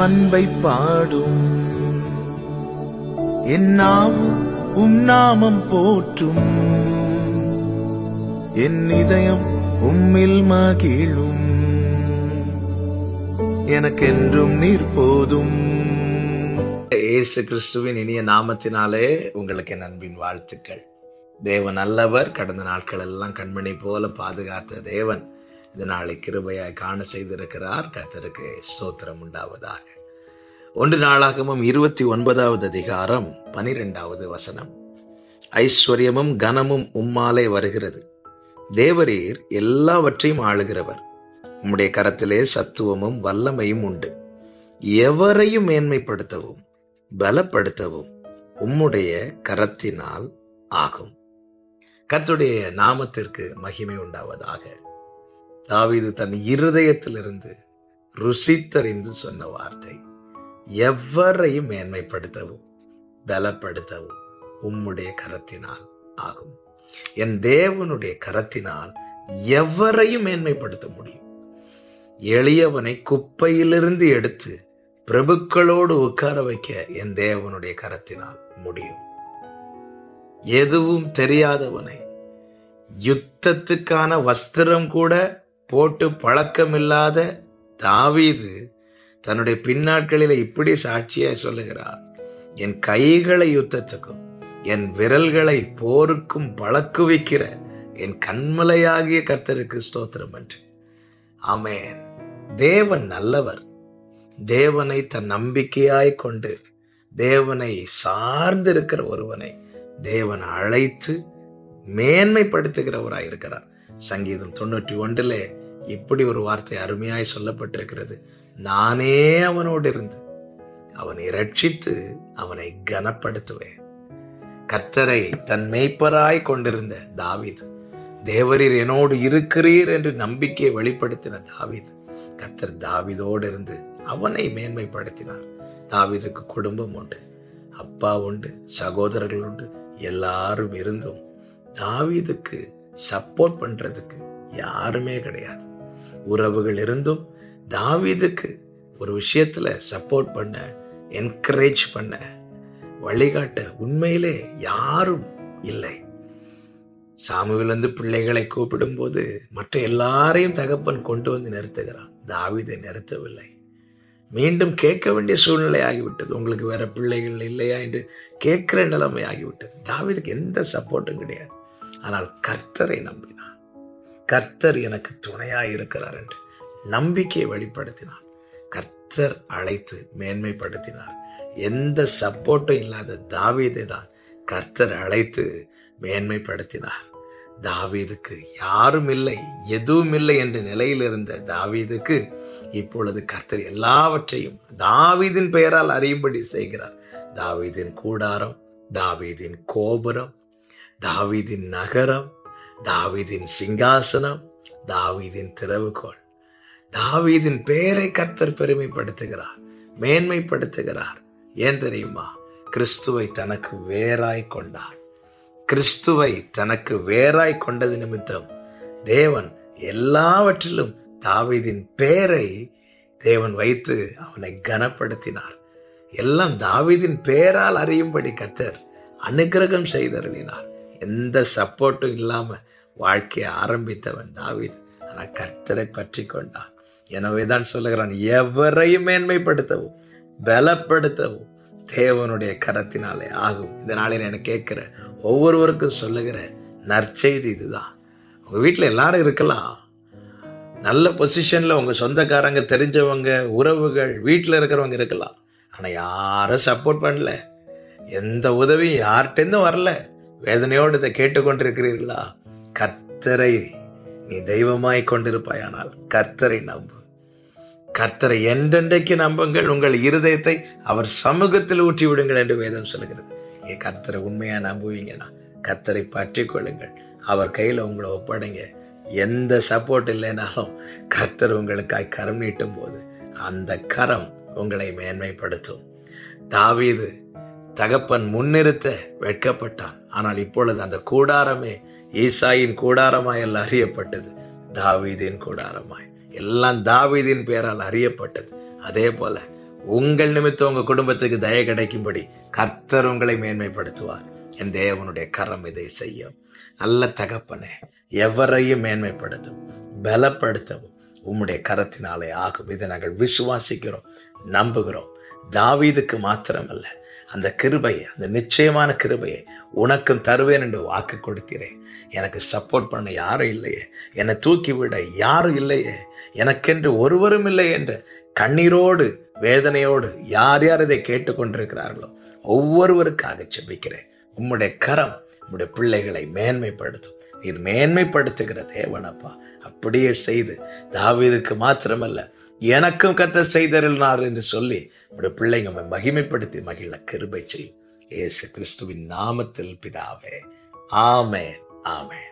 அன்பை பாடும். என் நாவும் நாமம் போற்றும். என் இதயம் உம்மில் மகிழும். எனக்கென்றும் நீர் போதும். இயேசு கிறிஸ்துவின் இனிய நாமத்தினாலே உங்களுக்கு என் அன்பின் வாழ்த்துக்கள். தேவன் நல்லவர். கடந்த நாட்கள் எல்லாம் கண்மணி போல பாதுகாத்த தேவன் இந்த நாளை கிருபையாய் காண செய்திருக்கிறார். கர்த்தருக்கு ஸ்தோத்திரம் உண்டாவதாக. 1 நாளாகமம் 29வது அதிகாரம் 12வது வசனம். ஐஸ்வர்யமும் கனமும் உம்மாலே வருகிறது. தேவரீர் எல்லாவற்றையும் ஆளுகிறவர். உம்முடைய கரத்திலே சத்துவமும் வல்லமையும் உண்டு. எவரையும் மேன்மைப்படுத்தவும் பலப்படுத்தவும் உம்முடைய கரத்தினால் ஆகும். கர்த்தருடைய நாமத்திற்கு மகிமை உண்டாவதாக. தாவீது தன் இருதயத்திலிருந்து ருசித்தறிந்து சொன்ன வார்த்தை, எவரையும் மேன்மைப்படுத்தவும் பலப்படுத்தவும் உம்முடைய கரத்தினால் ஆகும். என் தேவனுடைய கரத்தினால் எவரையும் மேன்மைப்படுத்த முடியும். எளியவனை குப்பையிலிருந்து எடுத்து பிரபுக்களோடு உட்கார வைக்க என் தேவனுடைய கரத்தினால் முடியும். எதுவும் தெரியாதவனை, யுத்தத்துக்கான வஸ்திரம் கூட போட்டு பழக்கமில்லாத தாவீது தன்னுடைய பின்னாட்களில் இப்படி சாட்சியாய் சொல்லுகிறார், என் கைகளை யுத்தத்துக்கும் என் விரல்களை போருக்கும் பழக்குவிக்கிற என் கண்மலையாகிய கர்த்தருக்கு ஸ்தோத்திரம் என்று. ஆமென். தேவன் நல்லவர். தேவனை தன் நம்பிக்கையாய் கொண்டு தேவனை சார்ந்திருக்கிற ஒருவனை தேவன் அழைத்து மேன்மைப்படுத்துகிறவராய் இருக்கிறார். சங்கீதம் 91 இப்படி ஒரு வார்த்தை அருமையாய் சொல்லப்பட்டிருக்கிறது, நானே அவனோடு இருந்து அவனை இரட்சித்து அவனை கனப்படுத்துவேன். கர்த்தரை தன் மேய்ப்பராய் கொண்டிருந்த தாவீது, தேவரீர் என்னோடு இருக்கிறீர் என்று நம்பிக்கையை வெளிப்படுத்தின தாவீது, கர்த்தர் தாவீதோடு இருந்து அவனை மேன்மைப்படுத்தினார். தாவீதுக்கு குடும்பம் உண்டு, அப்பா உண்டு, சகோதரர்கள் உண்டு. எல்லாரும் இருந்தும் தாவீதுக்கு சப்போர்ட் பண்றதுக்கு யாருமே கிடையாது. உறவுகள் இருந்தும் தாவீதுக்கு ஒரு விஷயத்துல சப்போர்ட் பண்ண, என்கரேஜ் பண்ண, வழிகாட்ட உண்மையிலே யாரும் இல்லை. சாமுவேல் பிள்ளைகளை கூப்பிடும்போது மற்ற எல்லாரையும் தகப்பன் கொண்டு வந்து நிறுத்துகிறான். தாவீதை நிறுத்தவில்லை. மீண்டும் கேட்க வேண்டிய சூழ்நிலை ஆகிவிட்டது. உங்களுக்கு வேற பிள்ளைகள் இல்லையா என்று கேட்கிற நிலைமை ஆகிவிட்டது. தாவீதுக்கு எந்த சப்போர்ட்டும் கிடையாது. ஆனால் கர்த்தரை நம்பினார். கர்த்தர் எனக்கு துணையாய் இருக்கிறார் என்று நம்பிக்கையை வெளிப்படுத்தினார். கர்த்தர் அழைத்து மேன்மைப்படுத்தினார். எந்த சப்போர்ட்டும் இல்லாத தாவீதை தான் கர்த்தர் அழைத்து மேன்மைப்படுத்தினார். தாவீதுக்கு யாரும் இல்லை, எதுவும் இல்லை என்ற நிலையில் இருந்த தாவீதுக்கு இப்பொழுது கர்த்தர் எல்லாவற்றையும் தாவீதின் பெயரால் அறியும்படி செய்கிறார். தாவீதின் கூடாரம், தாவீதின் கோபுரம், தாவீதின் நகரம், தாவீதின் சிங்காசனம், தாவீதின் திறவுகோல். தாவீதின் பெயரை கர்த்தர் பெருமைப்படுத்துகிறார், மேன்மைப்படுத்துகிறார். ஏன் தெரியுமா? கிறிஸ்துவை தனக்கு வேறாய் கொண்டார். கிறிஸ்துவை தனக்கு வேறாய் கொண்டது நிமித்தம் தேவன் எல்லாவற்றிலும் தாவீதின் பெயரை தேவன் வைத்து அவனை கனப்படுத்தினார். எல்லாம் தாவீதின் பெயரால் அறியும்படி கர்த்தர் அனுக்கிரகம் செய்தருளினார். எந்த சப்போர்ட்டும் இல்லாம வாழ்க்கையை ஆரம்பித்தவன் தாவீது. ஆனால் கர்த்தரை பற்றி கொண்டான். எனவேதான் சொல்லுகிறான், எவரையும் மேன்மைப்படுத்தவும் பலப்படுத்தவும் தேவனுடைய கரத்தினாலே ஆகும். இந்த நாளில் எனக்கு கேட்கிற ஒவ்வொருவருக்கும் சொல்லுகிற நற்செய்தி இதுதான். உங்க வீட்டில் எல்லாரும் இருக்கலாம், நல்ல பொசிஷன்ல உங்க சொந்தக்காரங்க, தெரிஞ்சவங்க, உறவுகள், வீட்டில் இருக்கிறவங்க இருக்கலாம். ஆனா யாரும் சப்போர்ட் பண்ணல, எந்த உதவியும் யார்கிட்டேருந்தும் வரல. வேதனையோடு இதை கேட்டுக்கொண்டிருக்கிறீர்களா? கர்த்தரை நீ தெய்வமாய் கொண்டிருப்பாயானால் கர்த்தரை நம்பு. கர்த்தரை என்றென்றைக்கு நம்புங்கள், உங்கள் இருதயத்தை அவர் சமூகத்தில் ஊற்றி விடுங்கள் என்று வேதம் சொல்கிறது. கர்த்தரை உண்மையா நம்புவீங்கன்னா கர்த்தரை பற்றி கொள்ளுங்கள், அவர் கையில உங்களை ஒப்படைங்க. எந்த சப்போர்ட் இல்லைனாலும் கர்த்தர் உங்களுக்காய் கரம் நீட்டும் போது அந்த கரம் உங்களை மேன்மைப்படுத்தும். தாவீது தகப்பன் முன்னிறுத்த வெட்கப்பட்டான். ஆனால் இப்பொழுது அந்த கூடாரமே ஈசாயின் கூடாரமாய் அல்ல அறியப்பட்டது, தாவீதின் கூடாரமாய். எல்லாம் தாவீதின் பெயரால் அறியப்பட்டது. அதே போல உங்கள் நிமித்தம் உங்க குடும்பத்துக்கு தயை கிடைக்கும்படி கர்த்தர் உங்களை மேன்மைப்படுத்துவார். என் தேவனுடைய கரம் இதை செய்யும். நல்ல தகப்பனே, எவரையும் மேன்மைப்படுத்தும், பலப்படுத்தவும் உம்முடைய கரத்தினாலே ஆகும். இதை நாங்கள் விசுவாசிக்கிறோம், நம்புகிறோம். தாவீதுக்கு மாத்திரமல்ல, அந்த கிருபையை, அந்த நிச்சயமான கிருபையை உனக்கும் தருவேன் என்று வாக்கு கொடுத்தீரே. எனக்கு சப்போர்ட் பண்ண யாரும் இல்லையே, என்னை தூக்கி விட யாரும் இல்லையே, எனக்கென்று ஒருவரும் இல்லை என்று கண்ணீரோடு வேதனையோடு யார் யார் இதை கேட்டுக்கொண்டிருக்கிறார்களோ ஒவ்வொருவருக்காக ஜெபிக்கிறேன். உம்முடைய கரம் உம்முடைய பிள்ளைகளை மேன்மைப்படுத்தும். நீர் மேன்மைப்படுத்துகிற தேவனப்பா. அப்படியே செய்து தாவீதுக்கு மாத்திரமல்ல எனக்கும் கர்த்தர் செய்தருளினார் என்று சொல்லி உடைய பிள்ளைங்க மகிமைப்படுத்தி மகிழ கிருபை செய்யும். இயேசு கிறிஸ்துவின் நாமத்தில் பிதாவே, ஆமென், ஆமென்.